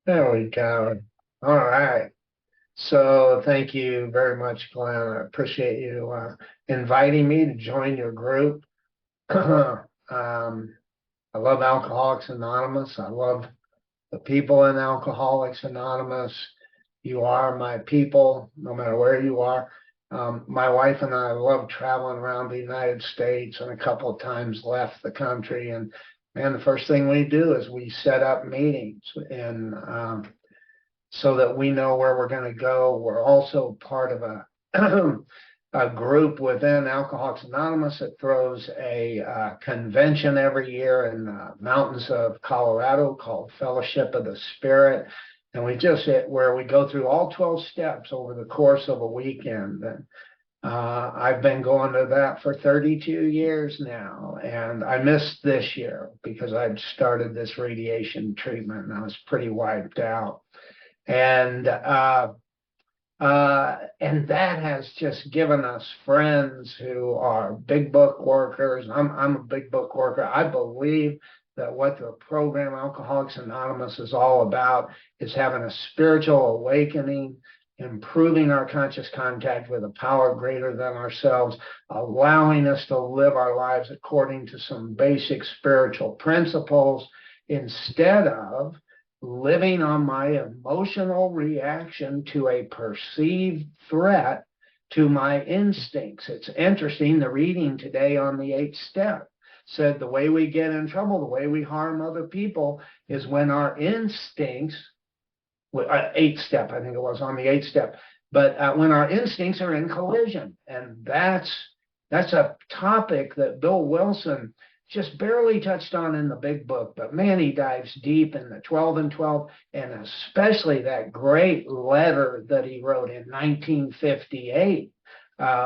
There we go. All right. So thank you very much, Glenn. I appreciate you inviting me to join your group. I love Alcoholics Anonymous. I love the people in Alcoholics Anonymous. You are my people, no matter where you are. My wife and I love traveling around the United States and a couple of times left the country. And man, the first thing we do is we set up meetings and so that we know where we're going to go. We're also part of a a group within Alcoholics Anonymous that throws a convention every year in the mountains of Colorado called Fellowship of the Spirit. And we just hit where we go through all 12 steps over the course of a weekend. And I've been going to that for 32 years now. And I missed this year because I'd started this radiation treatment and I was pretty wiped out. And and that has just given us friends who are big book workers. I'm a big book worker. I believe that what the program Alcoholics Anonymous is all about is having a spiritual awakening, improving our conscious contact with a power greater than ourselves, allowing us to live our lives according to some basic spiritual principles instead of living on my emotional reaction to a perceived threat to my instincts. It's interesting, the reading today on the eighth step said the way we get in trouble, the way we harm other people is when our instincts, eighth step, I think it was on the eighth step, but when our instincts are in collision. And that's a topic that Bill Wilson just barely touched on in the big book, but man, he dives deep in the 12 and 12, and especially that great letter that he wrote in 1958,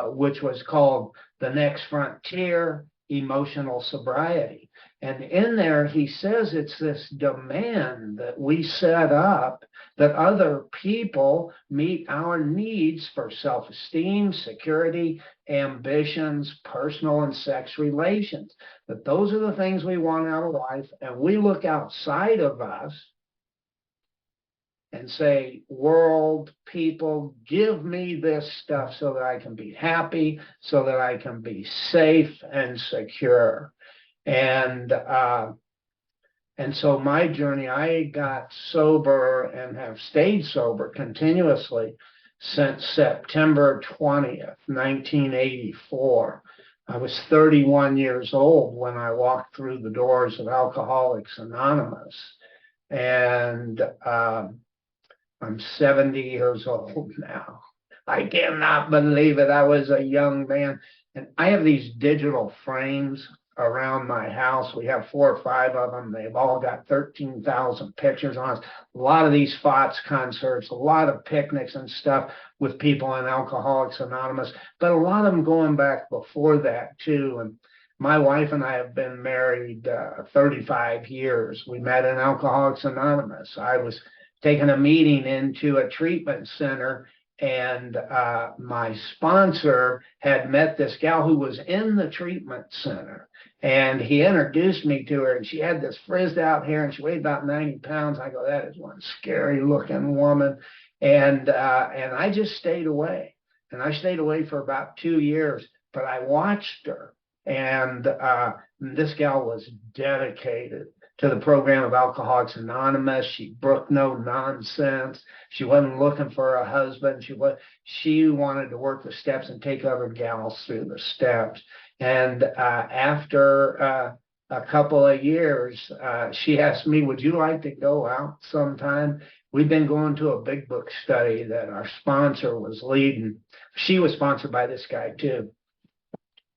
which was called The Next Frontier, Emotional Sobriety. And in there, he says it's this demand that we set up that other people meet our needs for self-esteem, security, ambitions, personal and sex relations. That those are the things we want out of life, and we look outside of us and say, world, people, give me this stuff so that I can be happy, so that I can be safe and secure. And so my journey, I got sober and have stayed sober continuously since September 20th, 1984. I was 31 years old when I walked through the doors of Alcoholics Anonymous. And I'm 70 years old now. I cannot believe it. I was a young man. And I have these digital frames around my house. We have 4 or 5 of them. They've all got 13,000 pictures on us. A lot of these FOTS concerts, a lot of picnics and stuff with people in Alcoholics Anonymous, but a lot of them going back before that too. And my wife and I have been married 35 years. We met in Alcoholics Anonymous. I was taking a meeting into a treatment center, and my sponsor had met this gal who was in the treatment center, and he introduced me to her, and she had this frizzed out hair, and she weighed about 90 pounds. I go, that is one scary looking woman. And I just stayed away, and I stayed away for about 2 years, but I watched her, and this gal was dedicated to the program of Alcoholics Anonymous. She brooked no nonsense. She wasn't looking for a husband. She wanted to work the steps and take other gals through the steps. And after a couple of years, she asked me, would you like to go out sometime? We've been going to a big book study that our sponsor was leading. She was sponsored by this guy too.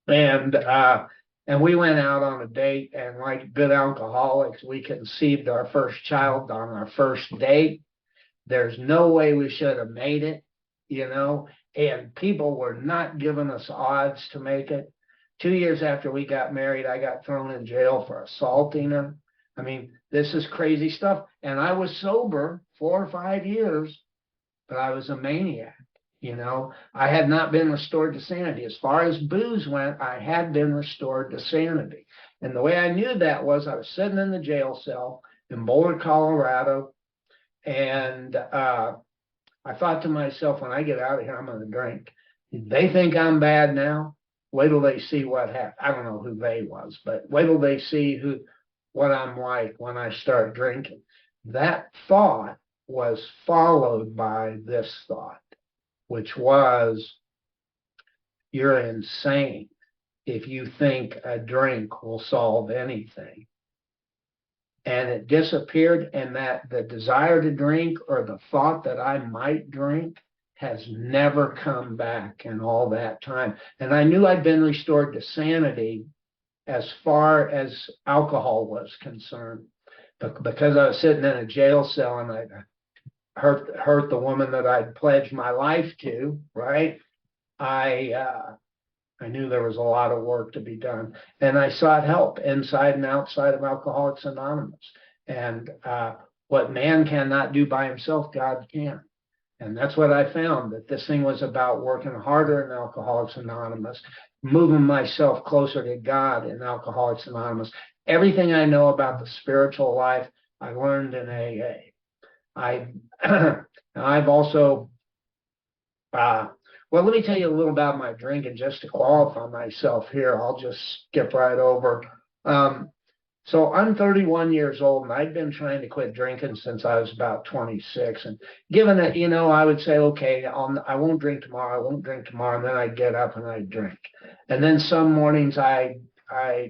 And we went out on a date, and like good alcoholics, we conceived our first child on our first date. There's no way we should have made it, you know, and people were not giving us odds to make it. 2 years after we got married, I got thrown in jail for assaulting her. I mean, this is crazy stuff. And I was sober 4 or 5 years, but I was a maniac. You know, I had not been restored to sanity. As far as booze went, I had been restored to sanity. And the way I knew that was I was sitting in the jail cell in Boulder, Colorado, And I thought to myself, when I get out of here, I'm going to drink. They think I'm bad now. Wait till they see what happens. I don't know who they was, but wait till they see what I'm like when I start drinking. That thought was followed by this thought, which was, you're insane if you think a drink will solve anything. And it disappeared, and that the desire to drink or the thought that I might drink has never come back in all that time. And I knew I'd been restored to sanity as far as alcohol was concerned, but because I was sitting in a jail cell and I hurt the woman that I'd pledged my life to, right? I knew there was a lot of work to be done, and I sought help inside and outside of Alcoholics Anonymous. And what man cannot do by himself, God can. And that's what I found, that this thing was about working harder in Alcoholics Anonymous, moving myself closer to God in Alcoholics Anonymous. Everything I know about the spiritual life, I learned in AA. I've also well, let me tell you a little about my drinking just to qualify myself here. I'll just skip right over. So I'm 31 years old, and I'd been trying to quit drinking since I was about 26. And given that, I would say, okay, I won't drink tomorrow. I won't drink tomorrow. And then I'd get up and I'd drink. And then some mornings I'd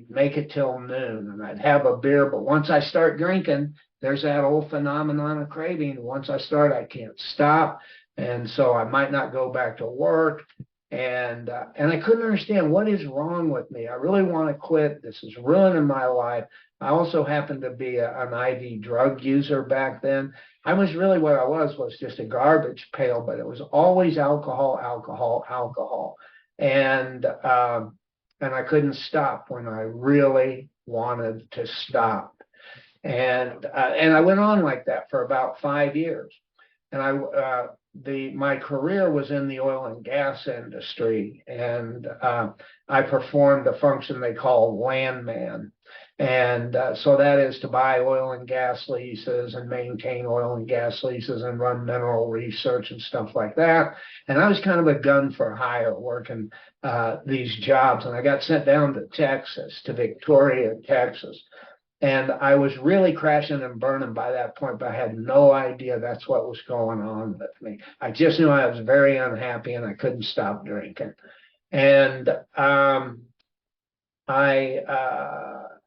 make it till noon and I'd have a beer. But once I start drinking, there's that old phenomenon of craving. Once I start, I can't stop. And so I might not go back to work. And I couldn't understand what is wrong with me. I really want to quit. This is ruining my life. I also happened to be an IV drug user back then. I was really, what I was just a garbage pail, but it was always alcohol, alcohol, alcohol. And I couldn't stop when I really wanted to stop. And I went on like that for about 5 years. And my career was in the oil and gas industry, and I performed a function they call landman. And so that is to buy oil and gas leases and maintain oil and gas leases and run mineral research and stuff like that. And I was kind of a gun for hire working these jobs. And I got sent down to Texas, to Victoria, Texas. And I was really crashing and burning by that point, but I had no idea that's what was going on with me. I just knew I was very unhappy and I couldn't stop drinking. And I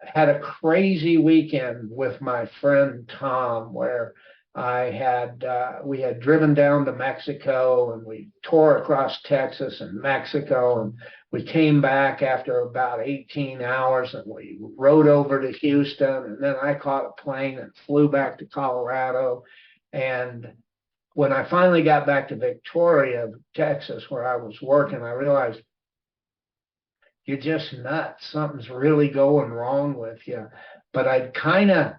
had a crazy weekend with my friend Tom, where we had driven down to Mexico and we tore across Texas and Mexico, and we came back after about 18 hours and we rode over to Houston, and then I caught a plane and flew back to Colorado. And when I finally got back to Victoria, Texas, where I was working, I realized, you're just nuts. Something's really going wrong with you. But I'd kind of,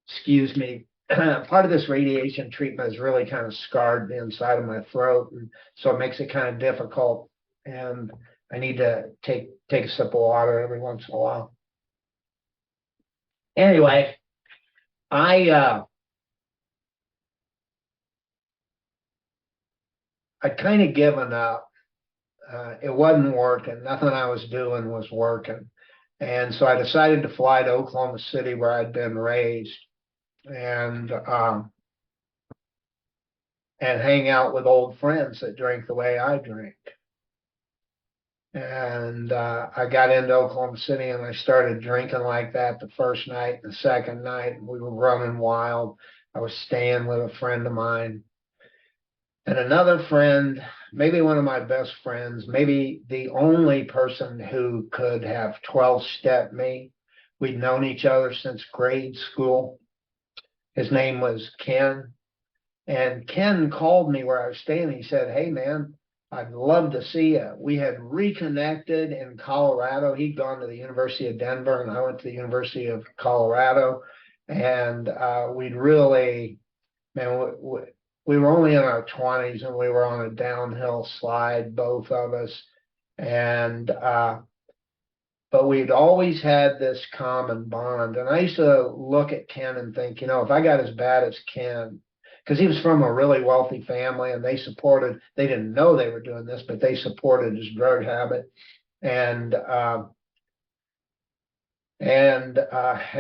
excuse me, part of this radiation treatment has really kind of scarred the inside of my throat, and so it makes it kind of difficult. And I need to take a sip of water every once in a while. Anyway, I'd kind of given up. It wasn't working. Nothing I was doing was working. And so I decided to fly to Oklahoma City, where I'd been raised, and hang out with old friends that drank the way I drank. And I got into Oklahoma City and I started drinking like that the first night and the second night. And we were running wild. I was staying with a friend of mine. And another friend, maybe one of my best friends, maybe the only person who could have 12-step me. We'd known each other since grade school. His name was Ken. And Ken called me where I was staying. He said, "Hey, man, I'd love to see you." We had reconnected in Colorado. He'd gone to the University of Denver, and I went to the University of Colorado. And we'd really, man, we were only in our 20s, and we were on a downhill slide, both of us. And but we'd always had this common bond. And I used to look at Ken and think, if I got as bad as Ken, because he was from a really wealthy family and they didn't know they were doing this, but they supported his drug habit. And and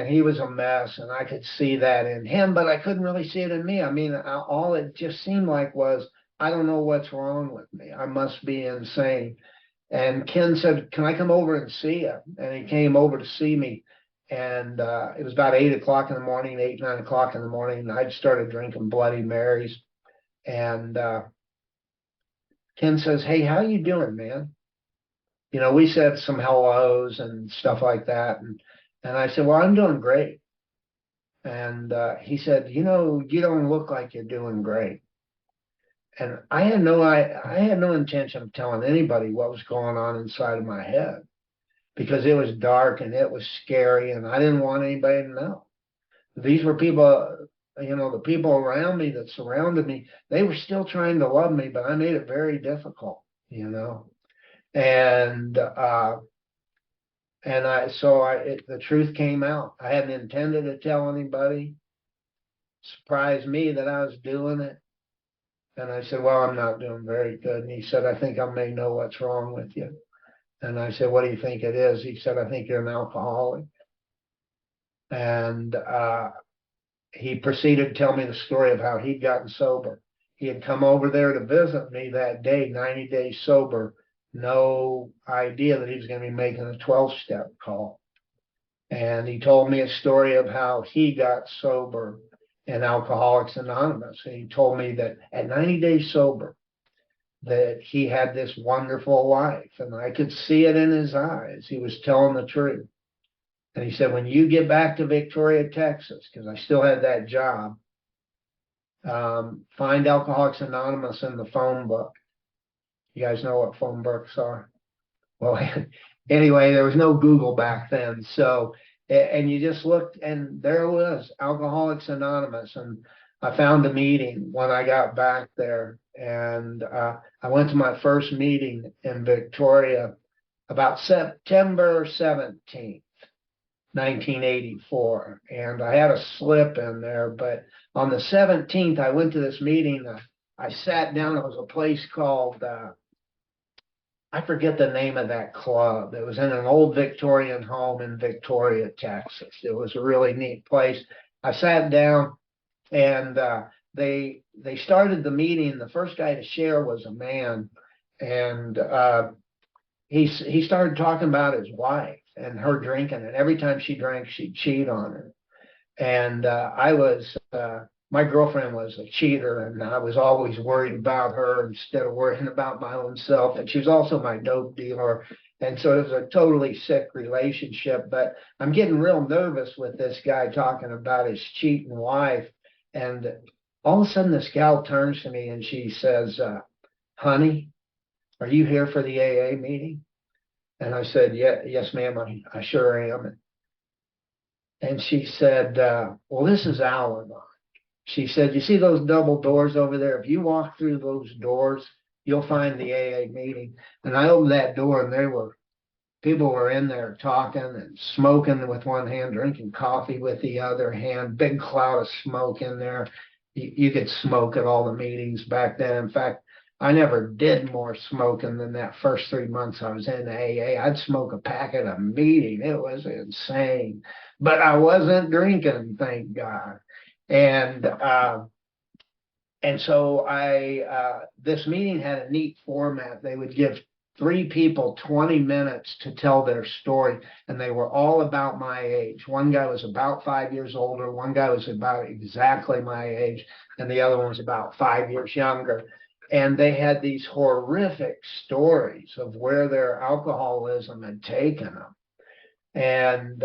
he was a mess, and I could see that in him, but I couldn't really see it in me. I mean, all it just seemed like was, I don't know what's wrong with me. I must be insane. And Ken said, "Can I come over and see you?" And he came over to see me, and it was about 8 o'clock in the morning, 8, 9 o'clock in the morning. And I'd started drinking Bloody Marys, and Ken says, "Hey, how you doing, man?" We said some hellos and stuff like that, and I said, "Well, I'm doing great." And he said, "You don't look like you're doing great." And I had no intention of telling anybody what was going on inside of my head, because it was dark and it was scary, and I didn't want anybody to know. These were people, the people around me that surrounded me, they were still trying to love me, but I made it very difficult, and the truth came out. I hadn't intended to tell anybody. Surprised me that I was doing it. And I said, "Well, I'm not doing very good." And he said, "I think I may know what's wrong with you." And I said, "What do you think it is?" He said, "I think you're an alcoholic." And he proceeded to tell me the story of how he'd gotten sober. He had come over there to visit me that day, 90 days sober, no idea that he was going to be making a 12-step call. And he told me a story of how he got sober in Alcoholics Anonymous. And he told me that at 90 days sober, that he had this wonderful life. And I could see it in his eyes. He was telling the truth. And he said, "When you get back to Victoria, Texas," because I still had that job, find Alcoholics Anonymous in the phone book. You guys know what phone books are? Well, anyway, there was no Google back then. So, and you just looked, and there it was, Alcoholics Anonymous. And I found a meeting when I got back there. And I went to my first meeting in Victoria about September 17th. 1984, and I had a slip in there, but on the 17th I went to this meeting. I sat down. It was a place called I forget the name of that club. It was in an old Victorian home in Victoria, Texas. It was a really neat place. I sat down, and they started the meeting. The first guy to share was a man, and he started talking about his wife and her drinking, and every time she drank, she'd cheat on her. And my girlfriend was a cheater, and I was always worried about her instead of worrying about my own self. And she was also my dope dealer. And so it was a totally sick relationship. But I'm getting real nervous with this guy talking about his cheating wife. And all of a sudden, this gal turns to me and she says, "Honey, are you here for the AA meeting?" And I said, "Yeah, yes, ma'am, I sure am." And she said, "Well, this is Al-Anon." She said, "You see those double doors over there? If you walk through those doors, you'll find the AA meeting." And I opened that door, and people were in there talking and smoking with one hand, drinking coffee with the other hand, big cloud of smoke in there. You could smoke at all the meetings back then. In fact, I never did more smoking than that first 3 months I was in AA. I'd smoke a packet a meeting. It was insane. But I wasn't drinking, thank God. And so this meeting had a neat format. They would give 3 people 20 minutes to tell their story, and they were all about my age. One guy was about 5 years older, one guy was about exactly my age, and the other one was about 5 years younger. And they had these horrific stories of where their alcoholism had taken them. And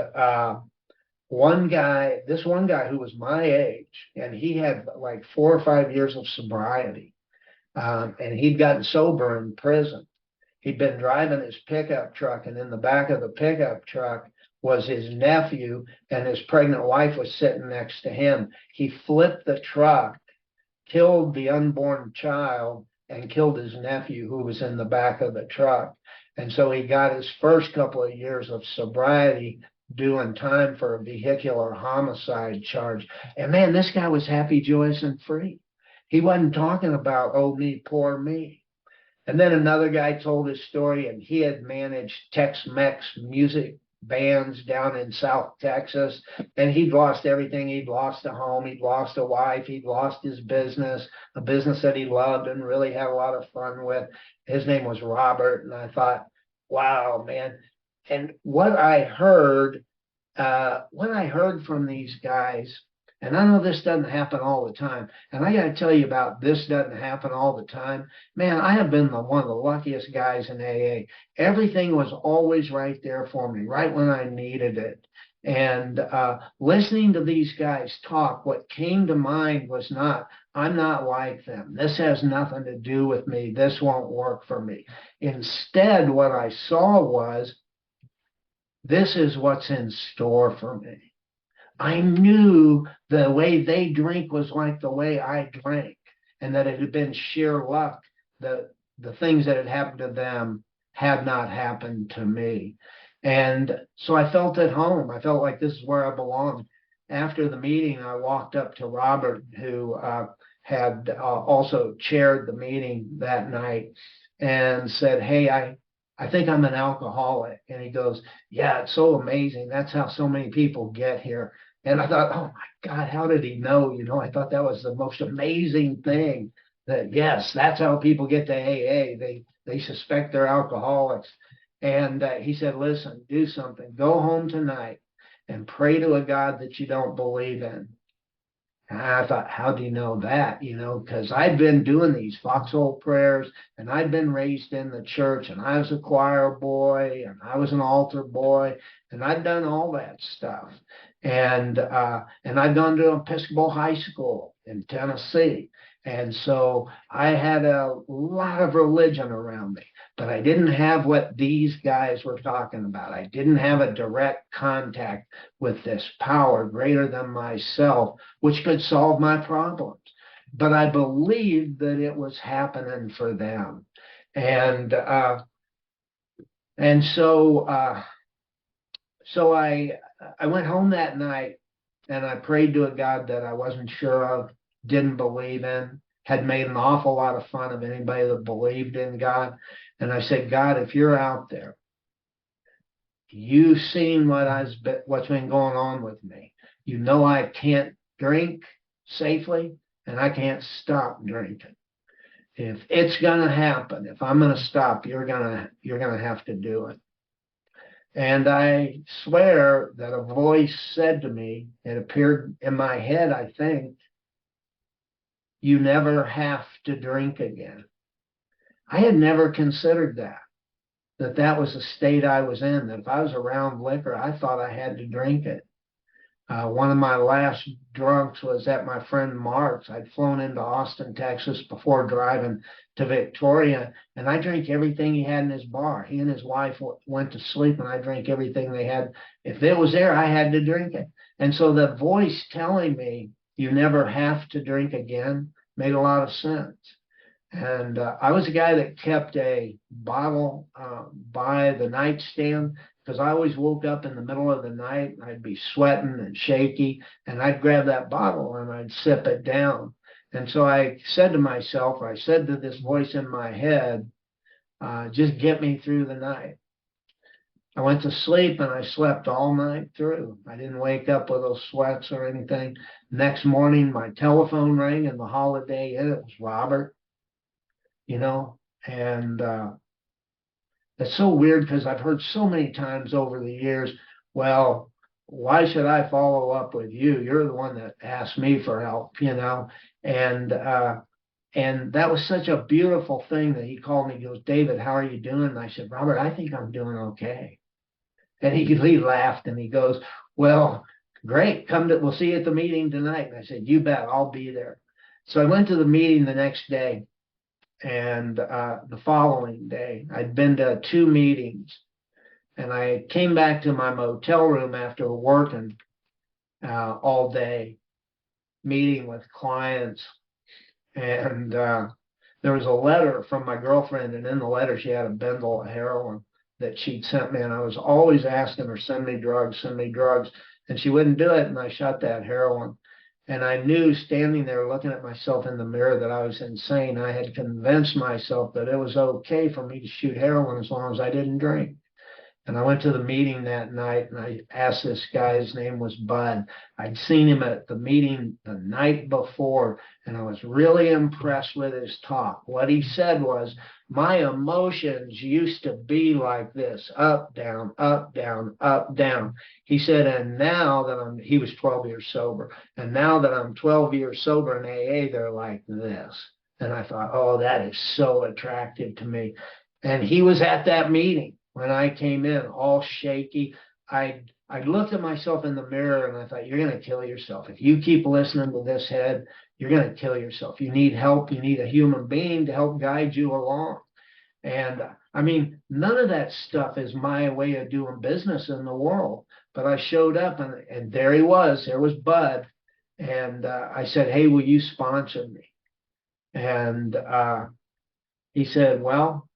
this one guy who was my age, and he had like 4 or 5 years of sobriety, and he'd gotten sober in prison. He'd been driving his pickup truck, and in the back of the pickup truck was his nephew, and his pregnant wife was sitting next to him. He flipped the truck, killed the unborn child, and killed his nephew who was in the back of the truck. And so he got his first couple of years of sobriety doing time for a vehicular homicide charge. And man, this guy was happy, joyous, and free. He wasn't talking about, oh, me, poor me. And then another guy told his story, and he had managed Tex-Mex music bands down in South Texas, and he'd lost everything. He'd lost a home, he'd lost a wife, he'd lost his business, a business that he loved and really had a lot of fun with. His name was Robert, and I thought, wow, man. And what I heard from these guys, and I know this doesn't happen all the time, and I got to tell you about this doesn't happen all the time. Man, I have been one of the luckiest guys in AA. Everything was always right there for me, right when I needed it. And listening to these guys talk, what came to mind was not, I'm not like them. This has nothing to do with me. This won't work for me. Instead, what I saw was, this is what's in store for me. I knew the way they drink was like the way I drank, and that it had been sheer luck that the things that had happened to them had not happened to me. And so I felt at home. I felt like this is where I belonged. After the meeting, I walked up to Robert, who had also chaired the meeting that night, and said, hey, I think I'm an alcoholic. And he goes, yeah, it's so amazing. That's how so many people get here. And I thought, oh my God, how did he know? I thought that was the most amazing thing, that yes, that's how people get to AA. They suspect they're alcoholics. And he said, listen, do something. Go home tonight and pray to a God that you don't believe in. And I thought, how do you know that? Because I'd been doing these foxhole prayers, and I'd been raised in the church, and I was a choir boy, and I was an altar boy, and I'd done all that stuff. And I'd gone to Episcopal High School in Tennessee. And so I had a lot of religion around me, but I didn't have what these guys were talking about. I didn't have a direct contact with this power greater than myself, which could solve my problems. But I believed that it was happening for them. And so I went home that night, and I prayed to a God that I wasn't sure of, didn't believe in, had made an awful lot of fun of anybody that believed in God. And I said, God, if you're out there, you've seen what's been going on with me. You know I can't drink safely, and I can't stop drinking. If it's gonna happen, if I'm gonna stop, you're gonna have to do it. And I swear that a voice said to me, it appeared in my head, I think, you never have to drink again. I had never considered that was the state I was in, that if I was around liquor, I thought I had to drink it. One of my last drunks was at my friend Mark's. I'd flown into Austin, Texas before driving to Victoria, and I drank everything he had in his bar. He and his wife went to sleep, and I drank everything they had. If it was there, I had to drink it. And so the voice telling me you never have to drink again made a lot of sense. And I was a guy that kept a bottle by the nightstand, because I always woke up in the middle of the night and I'd be sweating and shaky, and I'd grab that bottle and I'd sip it down. And so I said to myself, or I said to this voice in my head, just get me through the night. I went to sleep, and I slept all night through. I didn't wake up with those sweats or anything. Next morning, my telephone rang in the Holiday Inn. It was Robert, and it's so weird, because I've heard so many times over the years, well, why should I follow up with you? You're the one that asked me for help, and that was such a beautiful thing that he called me. He goes, David, how are you doing? And I said, Robert, I think I'm doing okay. And he laughed, and he goes, well, great. We'll see you at the meeting tonight. And I said, you bet, I'll be there. So I went to the meeting the next day, and the following day. I'd been to 2 meetings, and I came back to my motel room after working all day, meeting with clients. And there was a letter from my girlfriend, and in the letter she had a bundle of heroin that she'd sent me, and I was always asking her, send me drugs, send me drugs, and she wouldn't do it, and I shot that heroin. And I knew standing there looking at myself in the mirror that I was insane. I had convinced myself that it was okay for me to shoot heroin as long as I didn't drink. And I went to the meeting that night and I asked this guy, his name was Bud. I'd seen him at the meeting the night before, and I was really impressed with his talk. What he said was, my emotions used to be like this, up, down, up, down, up, down. He said, and now that he was 12 years sober, and now that I'm 12 years sober in AA, they're like this. And I thought, oh, that is so attractive to me. And he was at that meeting. When I came in all shaky, I looked at myself in the mirror and I thought, you're going to kill yourself. If you keep listening to this head, you're going to kill yourself. You need help. You need a human being to help guide you along. And I mean, none of that stuff is my way of doing business in the world. But I showed up and there he was. There was Bud. And I said, hey, will you sponsor me? And he said, well,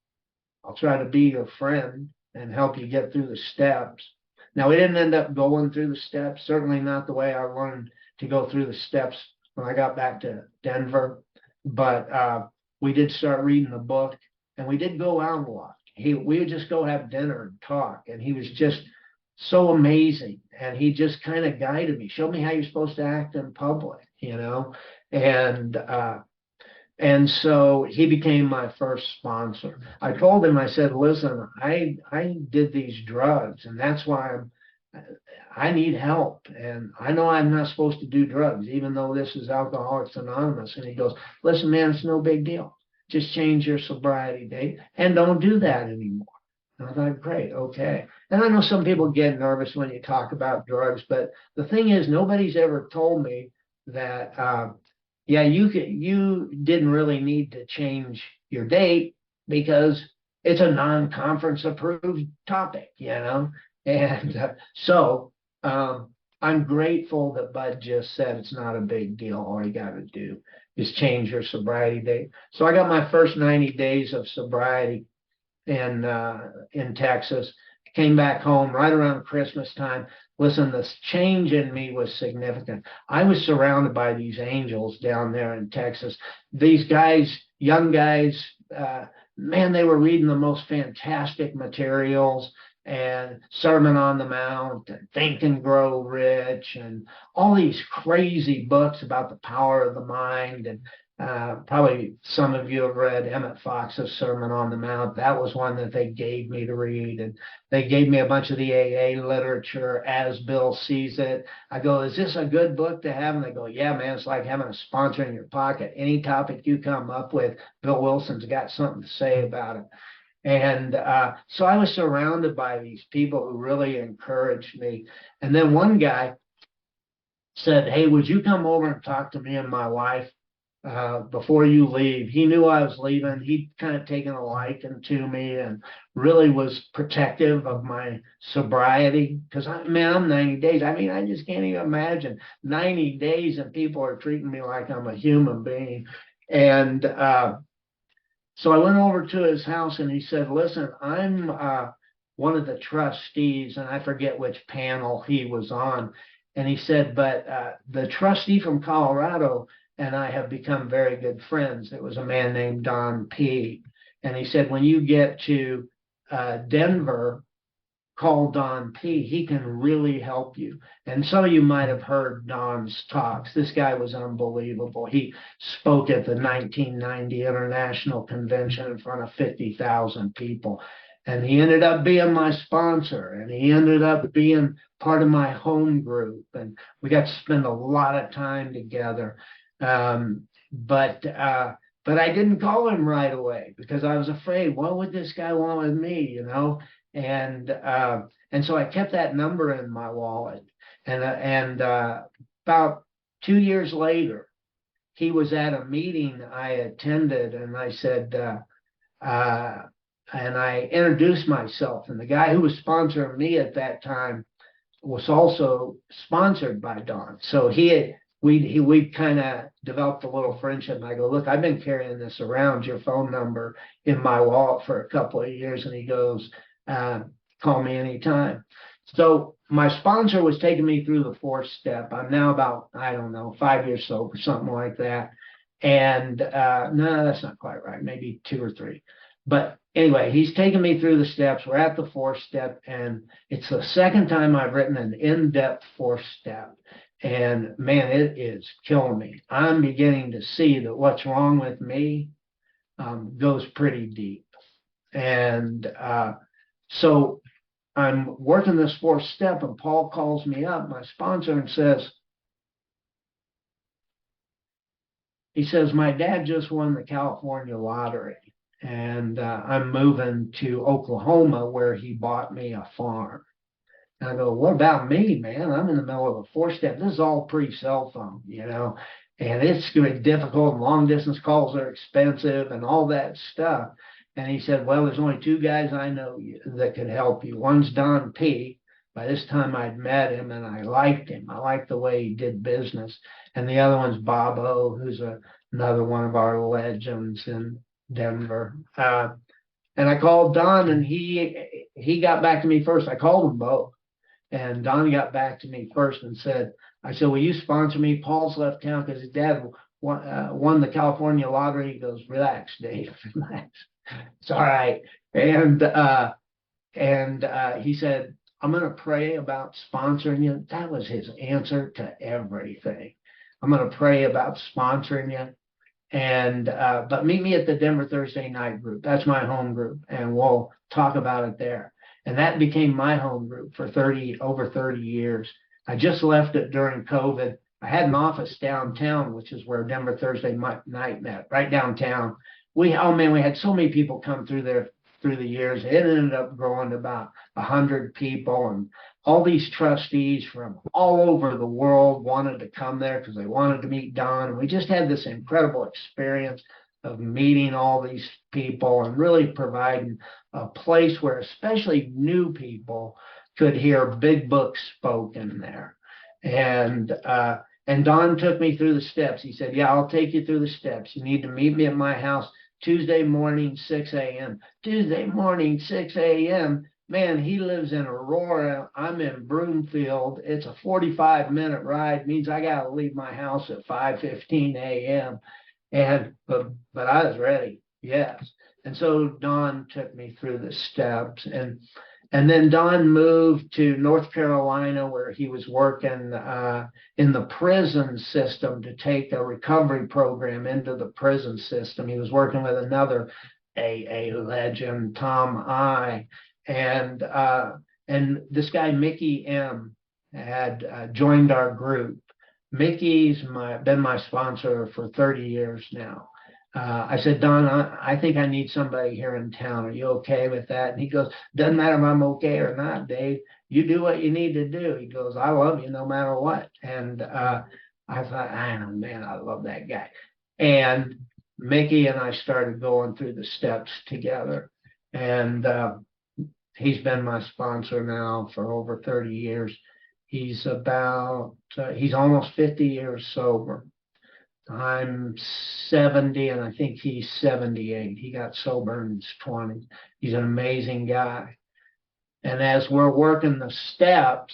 I'll try to be your friend and help you get through the steps. Now, we didn't end up going through the steps, certainly not the way I learned to go through the steps when I got back to Denver. But we did start reading the book, and we did go out a lot. We would just go have dinner and talk, and he was just so amazing. And he just kind of guided me, showed me how you're supposed to act in public, you know. And so he became my first sponsor. I told him, I said, listen, I did these drugs, and that's why I need help. And I know I'm not supposed to do drugs, even though this is Alcoholics Anonymous. And he goes, listen, man, it's no big deal. Just change your sobriety date and don't do that anymore. And I thought, great, okay. And I know some people get nervous when you talk about drugs, but the thing is, nobody's ever told me that, yeah, you didn't really need to change your date because it's a non-conference approved topic, you know? And so I'm grateful that Bud just said it's not a big deal. All you got to do is change your sobriety date. So I got my first 90 days of sobriety in Texas. Came back home right around Christmas time. Listen, this change in me was significant. I was surrounded by these angels down there in Texas. These guys, young guys, man, they were reading the most fantastic materials and Sermon on the Mount and Think and Grow Rich and all these crazy books about the power of the mind. And probably some of you have read Emmett Fox's Sermon on the Mount. That was one that they gave me to read. And they gave me a bunch of the AA literature as Bill sees it. I go, is this a good book to have? And they go, yeah, man, it's like having a sponsor in your pocket. Any topic you come up with, Bill Wilson's got something to say about it. And so I was surrounded by these people who really encouraged me. And then one guy said, hey, would you come over and talk to me and my wife before you leave? He knew I was leaving. He'd kind of taken a liking to me and really was protective of my sobriety because, man, I'm 90 days. I mean, I just can't even imagine 90 days and people are treating me like I'm a human being. And so I went over to his house and he said, listen, I'm one of the trustees, and I forget which panel he was on. And he said, but the trustee from Colorado and I have become very good friends. It was a man named Don P. And he said, when you get to Denver, call Don P. He can really help you. And some of you might have heard Don's talks. This guy was unbelievable. He spoke at the 1990 International Convention in front of 50,000 people. And he ended up being my sponsor, and he ended up being part of my home group. And we got to spend a lot of time together. But I didn't call him right away because I was afraid, what would this guy want with me, you know? And so I kept that number in my wallet. And about 2 years later, he was at a meeting I attended, and I said, and I introduced myself. And the guy who was sponsoring me at that time was also sponsored by Don. So he we kind of developed a little friendship. And I go, look, I've been carrying this around, your phone number, in my wallet for a couple of years. And he goes, uh, call me anytime. So my sponsor was taking me through the fourth step. I'm now about, I don't know, 5 years sober, something like that. And no, that's not quite right. Maybe 2 or 3. But anyway, he's taking me through the steps. We're at the fourth step, and it's the second time I've written an in-depth fourth step. And man, it is killing me. I'm beginning to see that what's wrong with me goes pretty deep. And so I'm working this fourth step, and Paul calls me up, my sponsor, and he says, my dad just won the California lottery, and I'm moving to Oklahoma where he bought me a farm. And I go, what about me, man? I'm in the middle of a four step. This is all pre-cell phone, and it's going to be difficult. Long distance calls are expensive and all that stuff. And he said, well, there's only 2 guys I know that could help you. One's Don P. By this time I'd met him and I liked him. I liked the way he did business. And the other one's Bob O, who's another one of our legends in Denver. And I called Don, and he got back to me first. I called them both. And Don got back to me first and said, I said, will you sponsor me? Paul's left town because his dad won the California lottery. He goes, relax, Dave, relax. It's all right. And he said, I'm going to pray about sponsoring you. That was his answer to everything. I'm going to pray about sponsoring you. And but meet me at the Denver Thursday night group. That's my home group, and we'll talk about it there. And that became my home group for over 30 years. I just left it during COVID. I had an office downtown, which is where Denver Thursday night met, right downtown. We had so many people come through there through the years. It ended up growing to about 100 people, and all these trustees from all over the world wanted to come there because they wanted to meet Don. And we just had this incredible experience of meeting all these people and really providing a place where especially new people could hear big books spoken there. And Don took me through the steps. He said, yeah, I'll take you through the steps. You need to meet me at my house Tuesday morning, 6 a.m. Tuesday morning, 6 a.m. Man, he lives in Aurora. I'm in Broomfield. It's a 45-minute ride. Means I got to leave my house at 5:15 a.m. But I was ready. Yes. And so Don took me through the steps, and then Don moved to North Carolina, where he was working in the prison system to take a recovery program into the prison system. He was working with another AA legend, Tom I. And this guy, Mickey M., had joined our group. Mickey's been my sponsor for 30 years now. I said, Don, I think I need somebody here in town. Are you okay with that? And he goes, doesn't matter if I'm okay or not, Dave. You do what you need to do. He goes, I love you no matter what. And I thought, man, I love that guy. And Mickey and I started going through the steps together. And he's been my sponsor now for over 30 years. He's almost 50 years sober. I'm 70 and I think he's 78. He got sober in his 20s. He's an amazing guy. And as we're working the steps,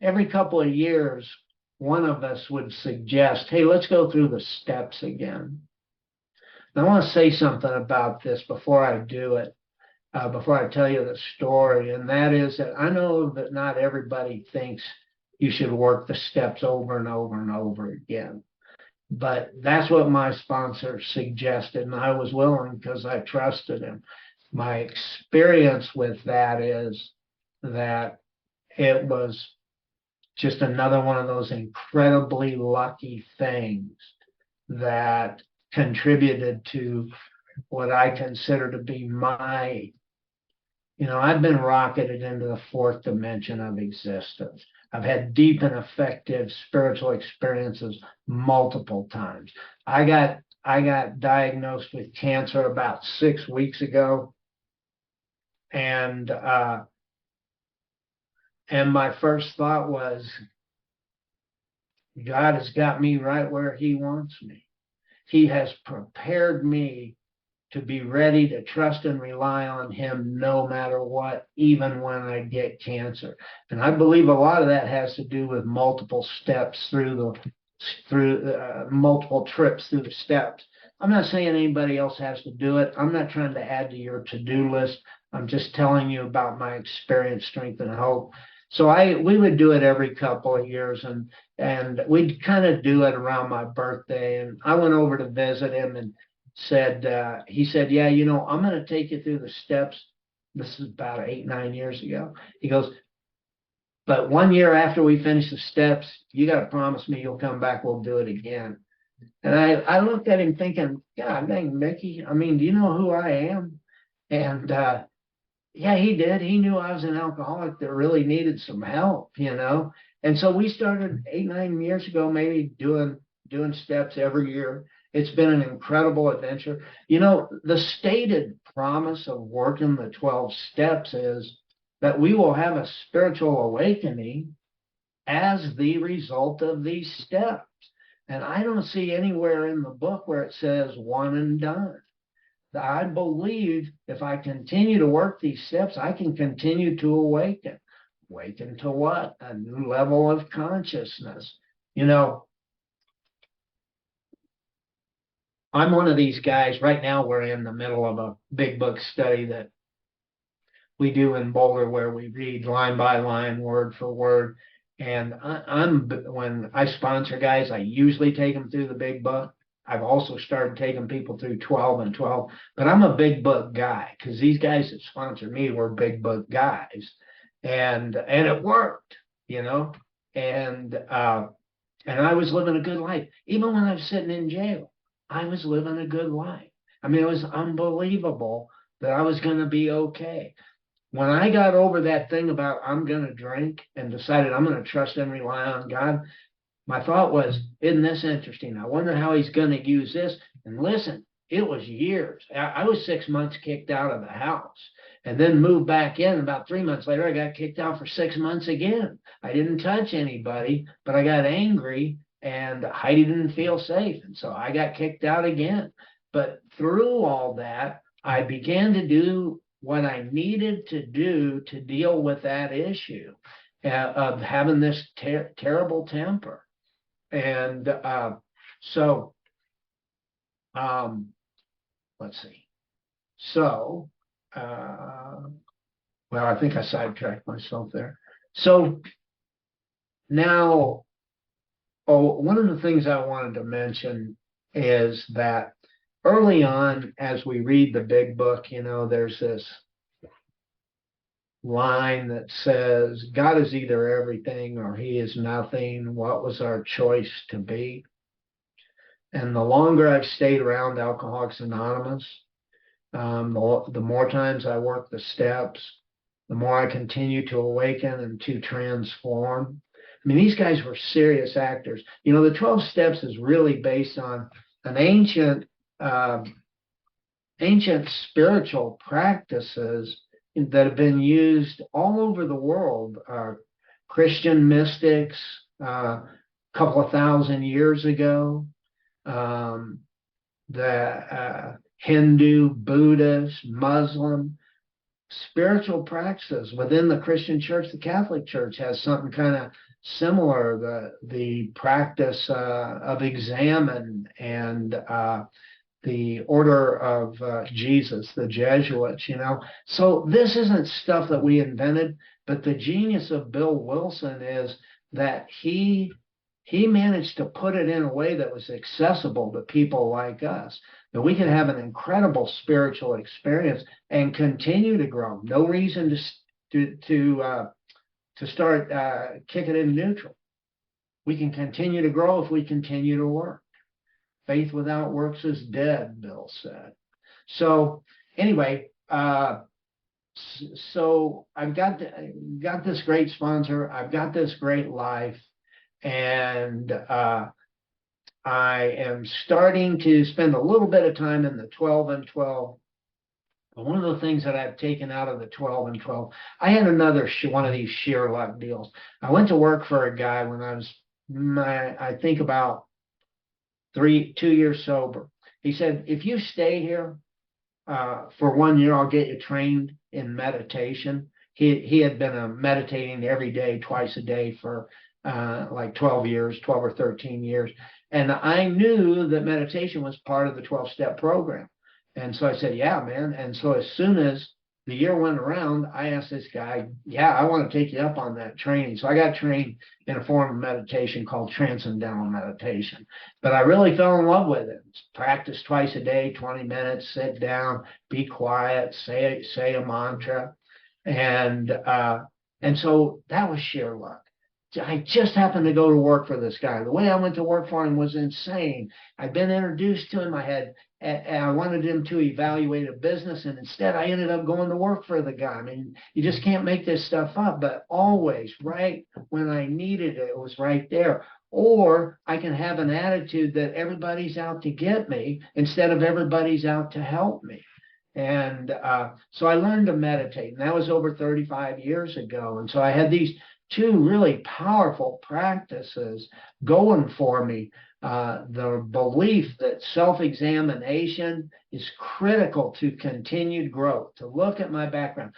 every couple of years, one of us would suggest, hey, let's go through the steps again. And I want to say something about this before I do it, before I tell you the story. And that is that I know that not everybody thinks you should work the steps over and over and over again. But that's what my sponsor suggested, and I was willing because I trusted him. My experience with that is that it was just another one of those incredibly lucky things that contributed to what I consider to be I've been rocketed into the fourth dimension of existence. I've had deep and effective spiritual experiences multiple times. I got diagnosed with cancer about 6 weeks ago, and my first thought was, God has got me right where he wants me. He has prepared me to be ready to trust and rely on him no matter what, even when I get cancer. And I believe a lot of that has to do with multiple steps through multiple trips through the steps. I'm not saying anybody else has to do it. I'm not trying to add to your to-do list. I'm just telling you about my experience, strength, and hope. So we would do it every couple of years, and we'd kind of do it around my birthday. And I went over to visit him and he said, yeah, I'm going to take you through the steps. This is about 8, 9 years ago. He goes, but 1 year after we finish the steps, you got to promise me you'll come back. We'll do it again. And I looked at him thinking, God dang, Mickey, I mean, do you know who I am? And yeah, he did. He knew I was an alcoholic that really needed some help. And so we started 8, 9 years ago, maybe doing steps every year. It's been an incredible adventure. The stated promise of working the 12 steps is that we will have a spiritual awakening as the result of these steps. And I don't see anywhere in the book where it says one and done. I believe if I continue to work these steps, I can continue to awaken. Awaken to what? A new level of consciousness. I'm one of these guys. Right now, we're in the middle of a big book study that we do in Boulder where we read line by line, word for word. And when I sponsor guys, I usually take them through the big book. I've also started taking people through 12 and 12, but I'm a big book guy because these guys that sponsor me were big book guys, and it worked, and I was living a good life. Even when I was sitting in jail, I was living a good life. I mean, it was unbelievable that I was going to be okay. When I got over that thing about I'm going to drink and decided I'm going to trust and rely on God, my thought was, isn't this interesting? I wonder how he's going to use this. And listen, it was years. I was 6 months kicked out of the house and then moved back in. About 3 months later, I got kicked out for 6 months again. I didn't touch anybody, but I got angry and Heidi didn't feel safe. And so I got kicked out again. But through all that, I began to do what I needed to do to deal with that issue of having this terrible temper. And so, let's see. So, well, I think I sidetracked myself there. So now, one of the things I wanted to mention is that early on, as we read the big book, there's this line that says, God is either everything or he is nothing. What was our choice to be? And the longer I've stayed around Alcoholics Anonymous, the more times I work the steps, the more I continue to awaken and to transform. I mean, these guys were serious actors. The 12 steps is really based on an ancient spiritual practices that have been used all over the world. Christian mystics, a couple of thousand years ago, the Hindu, Buddhist, Muslim, spiritual practices within the Christian church. The Catholic Church has something kind of similar, the practice of examen, and the Order of Jesus, the Jesuits, So this isn't stuff that we invented, but the genius of Bill Wilson is that he managed to put it in a way that was accessible to people like us, that we could have an incredible spiritual experience and continue to grow. No reason to start kicking in neutral. We can continue to grow if we continue to work. Faith without works is dead, Bill said. So anyway, so I've got this great sponsor. I've got this great life, and I am starting to spend a little bit of time in the 12 and 12. But one of the things that I've taken out of the 12 and 12, I had another one of these sheer luck deals. I went to work for a guy when I was I think about 2 years sober. He said, if you stay here for 1 year, I'll get you trained in meditation. He had been meditating every day, twice a day for like 12 years, 12 or 13 years. And I knew that meditation was part of the 12-step program. And so I said, yeah, man. And so as soon as the year went around, I asked this guy, yeah, I want to take you up on that training. So I got trained in a form of meditation called transcendental meditation. But I really fell in love with it. Practice twice a day, 20 minutes, sit down, be quiet, say a mantra. And so that was sheer luck. I just happened to go to work for this guy. The way I went to work for him was insane. I'd been introduced to him. I wanted him to evaluate a business, and instead I ended up going to work for the guy. I mean, you just can't make this stuff up, but always right when I needed it, it was right there. Or I can have an attitude that everybody's out to get me instead of everybody's out to help me. And so I learned to meditate, and that was over 35 years ago. And so I had these two really powerful practices going for me. The belief that self-examination is critical to continued growth, to look at my background.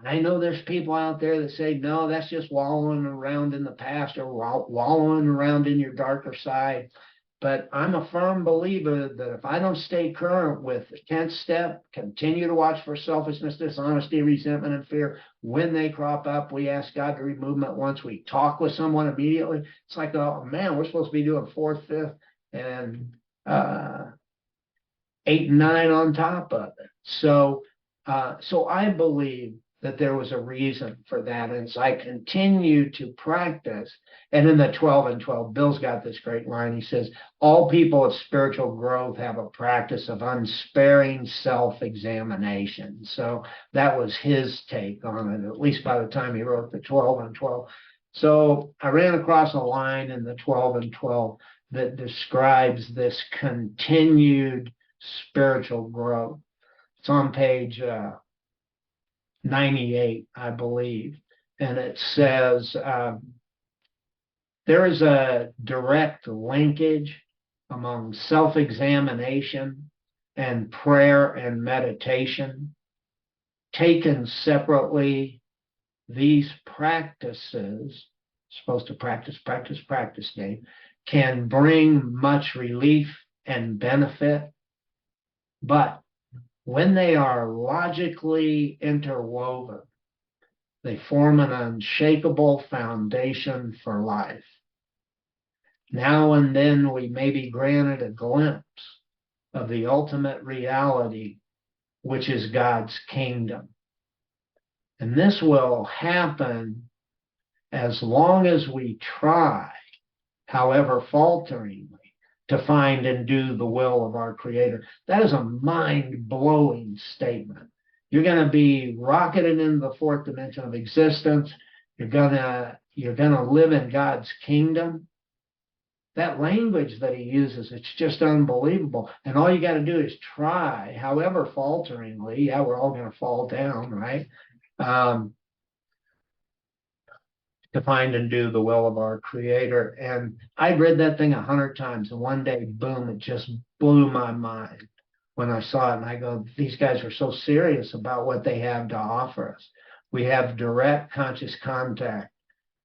I know there's people out there that say, no, that's just wallowing around in the past or wallowing around in your darker side. But I'm a firm believer that if I don't stay current with the 10th step, continue to watch for selfishness, dishonesty, resentment, and fear. When they crop up, we ask God to remove them at once. We talk with someone immediately. It's like, oh man, we're supposed to be doing 4th, 5th, and 8 and 9 on top of it. So I believe that there was a reason for that. And as I continue to practice, and in the 12 and 12, Bill's got this great line. He says, all people of spiritual growth have a practice of unsparing self-examination. So that was his take on it, at least by the time he wrote the 12 and 12. So I ran across a line in the 12 and 12 that describes this continued spiritual growth. It's on page 98, I believe. And it says, there is a direct linkage among self-examination and prayer and meditation. Taken separately, these practices, supposed to practice, Dave, can bring much relief and benefit. But when they are logically interwoven, they form an unshakable foundation for life. Now and then we may be granted a glimpse of the ultimate reality, which is God's kingdom. And this will happen as long as we try, however falteringly, to find and do the will of our Creator. That is a mind-blowing statement. You're going to be rocketed into the 4th dimension of existence. You're going to live in God's kingdom. That language that he uses, it's just unbelievable. And all you got to do is try, however falteringly. Yeah, we're all going to fall down, right? To find and do the will of our Creator. And I'd read that thing 100 times, and one day, boom, it just blew my mind when I saw it. And I go, these guys are so serious about what they have to offer us. We have direct conscious contact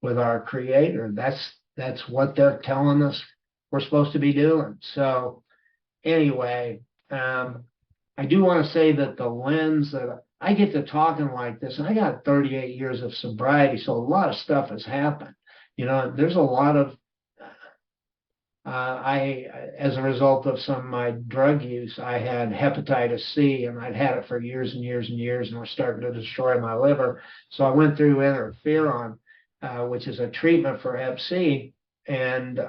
with our Creator. That's what they're telling us we're supposed to be doing. So anyway, I do want to say that the lens that I get to talking like this, and I got 38 years of sobriety, so a lot of stuff has happened. You know, there's a lot of, as a result of some of my drug use, I had hepatitis C, and I'd had it for years and years and years, and was starting to destroy my liver. So I went through interferon, which is a treatment for hep C, and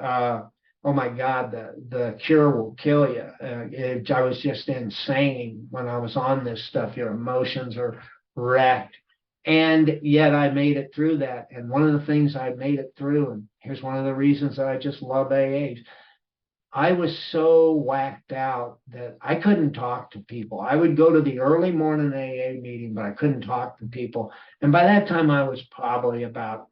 oh my God, the cure will kill you. I was just insane when I was on this stuff. Your emotions are wrecked. And yet I made it through that. And one of the things I made it through, and here's one of the reasons that I just love AA. I was so whacked out that I couldn't talk to people. I would go to the early morning AA meeting, but I couldn't talk to people. And by that time, I was probably about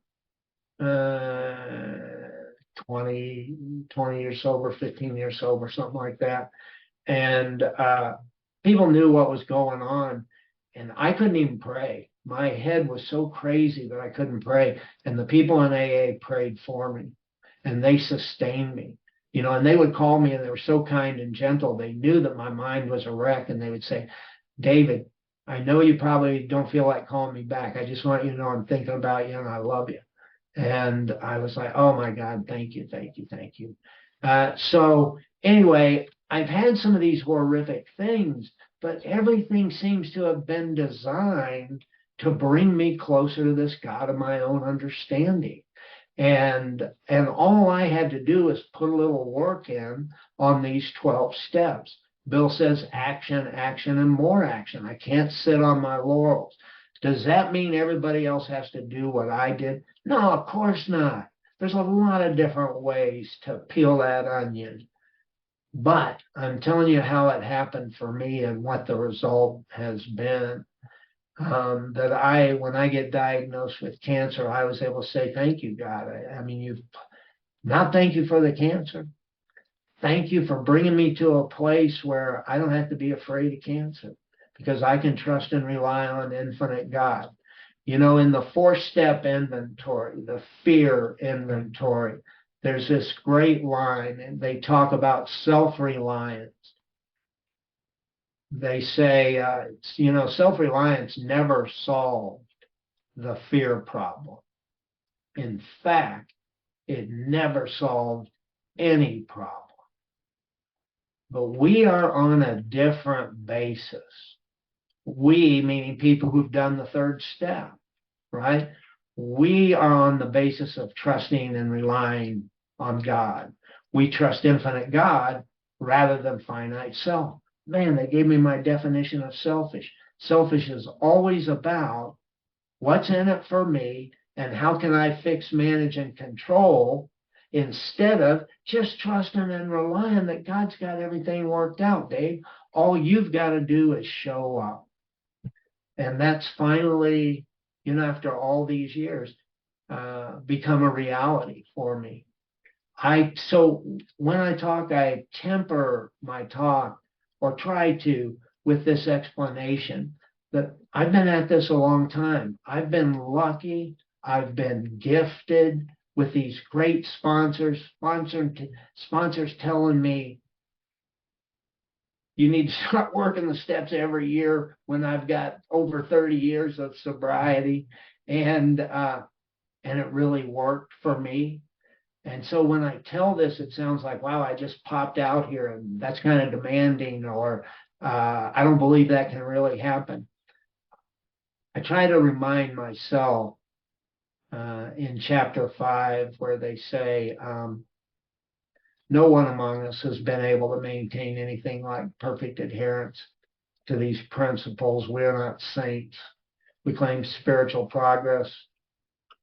20 years sober, 15 years sober, something like that. And people knew what was going on, and I couldn't even pray. My head was so crazy that I couldn't pray. And the people in AA prayed for me, and they sustained me. And they would call me, and they were so kind and gentle. They knew that my mind was a wreck, and they would say, David, I know you probably don't feel like calling me back. I just want you to know I'm thinking about you and I love you. And I was like, oh my God, thank you, thank you, thank you. So anyway, I've had some of these horrific things, but everything seems to have been designed to bring me closer to this God of my own understanding. And all I had to do is put a little work in on these 12 steps. Bill says action, action, and more action. I can't sit on my laurels. Does that mean everybody else has to do what I did? No, of course not. There's a lot of different ways to peel that onion. But I'm telling you how it happened for me and what the result has been. That when I get diagnosed with cancer, I was able to say, thank you, God. I mean, not thank you for the cancer. Thank you for bringing me to a place where I don't have to be afraid of cancer, because I can trust and rely on infinite God. In the 4-step inventory, the fear inventory, there's this great line, and they talk about self-reliance. They say, self-reliance never solved the fear problem. In fact, it never solved any problem. But we are on a different basis. We, meaning people who've done the 3rd step, right? We are on the basis of trusting and relying on God. We trust infinite God rather than finite self. Man, they gave me my definition of selfish. Selfish is always about what's in it for me and how can I fix, manage, and control, instead of just trusting and relying that God's got everything worked out, Dave. All you've got to do is show up. And that's finally, after all these years, become a reality for me. So when I talk, I temper my talk, or try to, with this explanation that I've been at this a long time. I've been lucky. I've been gifted with these great sponsors telling me, you need to start working the steps every year, when I've got over 30 years of sobriety. And it really worked for me. And so when I tell this, it sounds like, wow, I just popped out here and that's kind of demanding, or I don't believe that can really happen. I try to remind myself in chapter 5, where they say, no one among us has been able to maintain anything like perfect adherence to these principles. We're not saints. We claim spiritual progress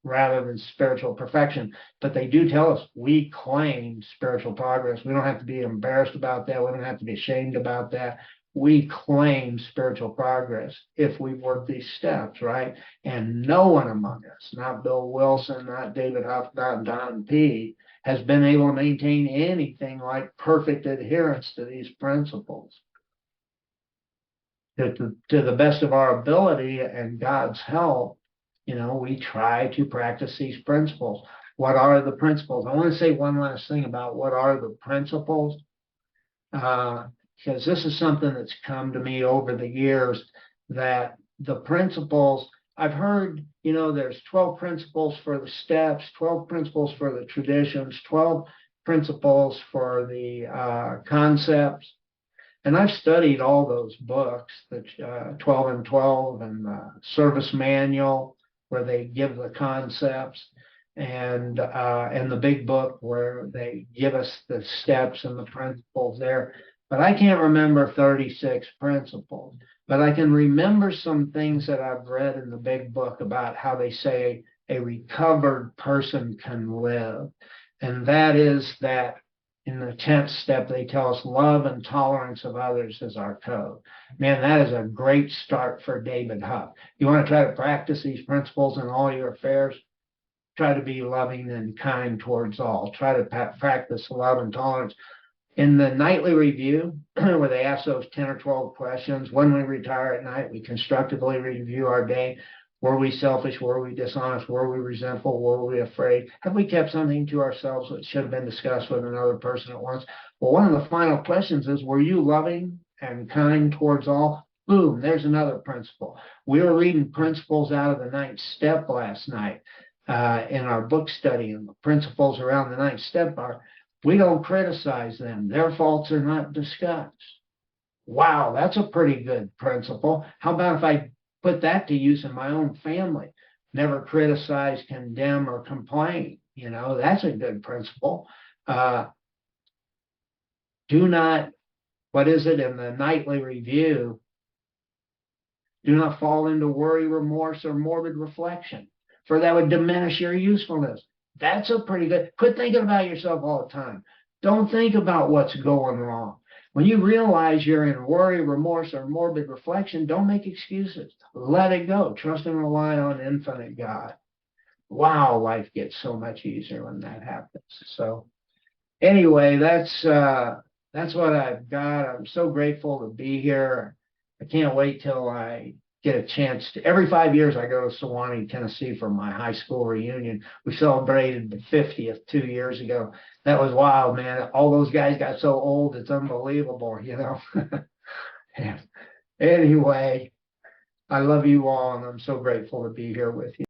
rather than spiritual perfection. But they do tell us we claim spiritual progress. We don't have to be embarrassed about that. We don't have to be ashamed about that. We claim spiritual progress if we work these steps, right? And no one among us, not Bill Wilson, not David Huff, not Don P., has been able to maintain anything like perfect adherence to these principles. To the best of our ability and God's help, we try to practice these principles. What are the principles? I want to say one last thing about what are the principles, because this is something that's come to me over the years, that the principles, I've heard, there's 12 principles for the steps, 12 principles for the traditions, 12 principles for the concepts. And I've studied all those books, the 12 and 12 and the service manual, where they give the concepts, and the big book where they give us the steps and the principles there. But I can't remember 36 principles. But I can remember some things that I've read in the big book about how they say a recovered person can live. And that is that in the 10th step, they tell us love and tolerance of others is our code. Man, that is a great start for David Huff. You want to try to practice these principles in all your affairs? try to be loving and kind towards all. Try to practice love and tolerance. In the nightly review, where they ask those 10 or 12 questions, when we retire at night, we constructively review our day. Were we selfish? Were we dishonest? Were we resentful? Were we afraid? Have we kept something to ourselves that should have been discussed with another person at once? Well, one of the final questions is, were you loving and kind towards all? Boom, there's another principle. We were reading principles out of the ninth step last night in our book study, and the principles around the ninth step are, we don't criticize them. Their faults are not discussed. Wow, that's a pretty good principle. How about if I put that to use in my own family? Never criticize, condemn, or complain. That's a good principle. Do not, what is it in the nightly review? Do not fall into worry, remorse, or morbid reflection, for that would diminish your usefulness. That's a pretty good. Quit thinking about yourself all the time. Don't think about what's going wrong. When you realize you're in worry, remorse, or morbid reflection, don't make excuses. Let it go. Trust and rely on infinite God. Wow, life gets so much easier when that happens. So anyway, that's what I've got. I'm so grateful to be here. I can't wait till I get a chance to. Every 5 years I go to Sewanee, Tennessee for my high school reunion. We celebrated the 50th 2 years ago. That was wild, man. All those guys got so old, it's unbelievable, Yeah. Anyway, I love you all, and I'm so grateful to be here with you.